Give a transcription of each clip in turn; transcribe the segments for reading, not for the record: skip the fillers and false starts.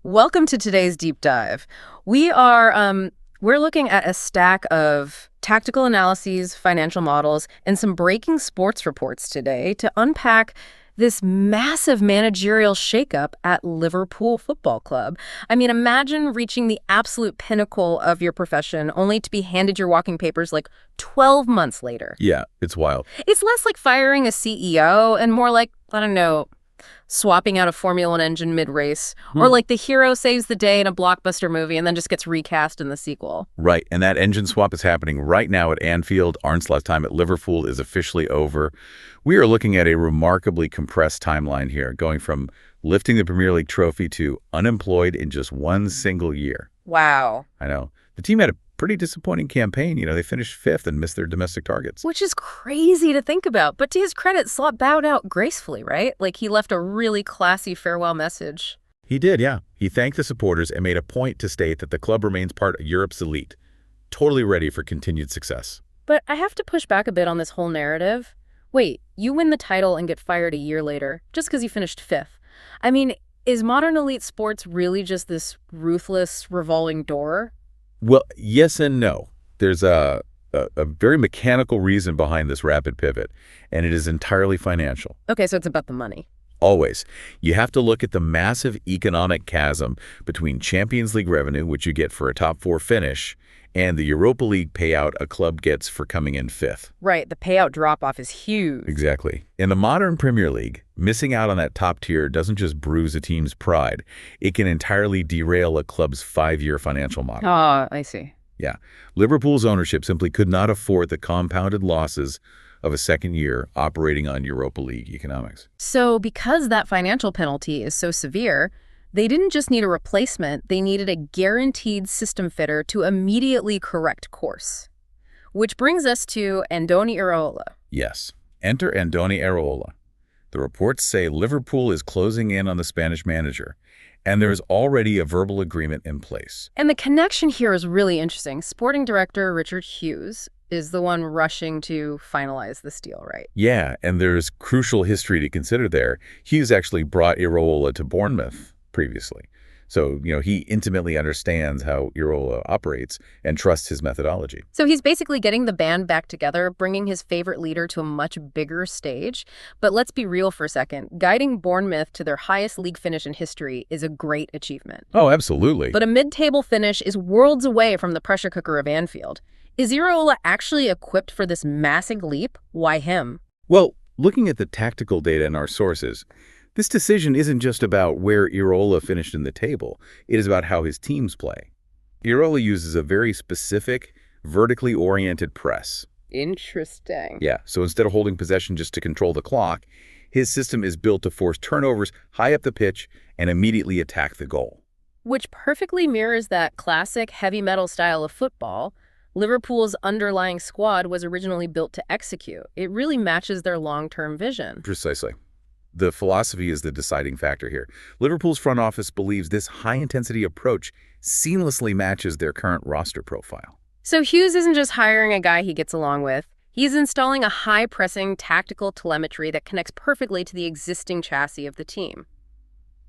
Welcome to today's deep dive. We're looking at a stack of tactical analyses, financial models, and some breaking sports reports today to unpack this massive managerial shakeup at Liverpool Football Club. I mean, imagine reaching the absolute pinnacle of your profession only to be handed your walking papers like 12 months later. Yeah, it's wild. It's less like firing a CEO and more like, I don't know, swapping out a Formula One engine mid-race, or like the hero saves the day in a blockbuster movie and then just gets recast in the sequel. Right, and that engine swap is happening right now at Anfield. Arnslot's time at Liverpool is officially over. We are looking at a remarkably compressed timeline here, going from lifting the Premier League trophy to unemployed in just one single year. Wow. I know. The team had a pretty disappointing campaign. They finished fifth and missed their domestic targets. Which is crazy to think about. But to his credit, Slot bowed out gracefully, right? Like he left a really classy farewell message. He did, yeah. He thanked the supporters and made a point to state that the club remains part of Europe's elite, totally ready for continued success. But I have to push back a bit on this whole narrative. Wait, you win the title and get fired a year later just because you finished fifth. I mean, is modern elite sports really just this ruthless revolving door? Well, yes and no. There's a very mechanical reason behind this rapid pivot, and it is entirely financial. Okay, so it's about the money. Always. You have to look at the massive economic chasm between Champions League revenue, which you get for a top four finish, and the Europa League payout a club gets for coming in fifth. Right, the payout drop-off is huge. Exactly. In the modern Premier League, missing out on that top tier doesn't just bruise a team's pride. It can entirely derail a club's 5-year financial model. Oh, I see. Yeah. Liverpool's ownership simply could not afford the compounded losses of a second year operating on Europa League economics. So because that financial penalty is so severe, they didn't just need a replacement, they needed a guaranteed system fitter to immediately correct course. Which brings us to Andoni Iraola. Yes. Enter Andoni Iraola. The reports say Liverpool is closing in on the Spanish manager, and there is already a verbal agreement in place. And the connection here is really interesting. Sporting director Richard Hughes is the one rushing to finalize this deal, right? Yeah, and there's crucial history to consider there. Hughes actually brought Iraola to Bournemouth previously. So, he intimately understands how Iraola operates and trusts his methodology. So he's basically getting the band back together, bringing his favorite leader to a much bigger stage. But let's be real for a second. Guiding Bournemouth to their highest league finish in history is a great achievement. Oh, absolutely. But a mid-table finish is worlds away from the pressure cooker of Anfield. Is Iraola actually equipped for this massive leap? Why him? Well, looking at the tactical data in our sources, this decision isn't just about where Iraola finished in the table. It is about how his teams play. Iraola uses a very specific, vertically oriented press. Interesting. Yeah, so instead of holding possession just to control the clock, his system is built to force turnovers high up the pitch and immediately attack the goal. Which perfectly mirrors that classic heavy metal style of football Liverpool's underlying squad was originally built to execute. It really matches their long-term vision. Precisely. The philosophy is the deciding factor here. Liverpool's front office believes this high-intensity approach seamlessly matches their current roster profile. So Hughes isn't just hiring a guy he gets along with. He's installing a high-pressing tactical telemetry that connects perfectly to the existing chassis of the team.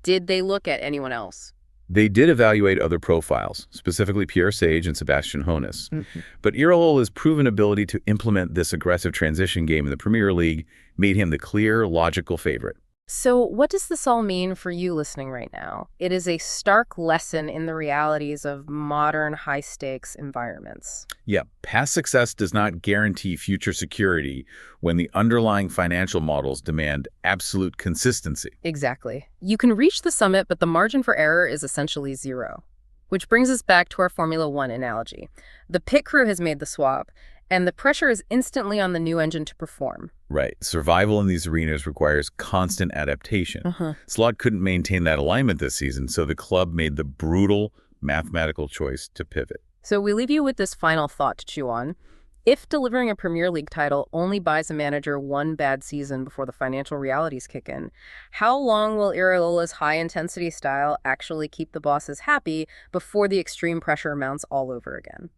Did they look at anyone else? They did evaluate other profiles, specifically Pierre Sage and Sebastian Hoeneß. But Iraola's proven ability to implement this aggressive transition game in the Premier League made him the clear, logical favorite. So what does this all mean for you listening right now? It is a stark lesson in the realities of modern high-stakes environments. Yeah, past success does not guarantee future security when the underlying financial models demand absolute consistency. Exactly. You can reach the summit, but the margin for error is essentially zero. Which brings us back to our Formula One analogy. The pit crew has made the swap, and the pressure is instantly on the new engine to perform. Right. Survival in these arenas requires constant adaptation. Slot couldn't maintain that alignment this season, so the club made the brutal mathematical choice to pivot. So we leave you with this final thought to chew on. If delivering a Premier League title only buys a manager one bad season before the financial realities kick in, how long will Iraola's high-intensity style actually keep the bosses happy before the extreme pressure mounts all over again?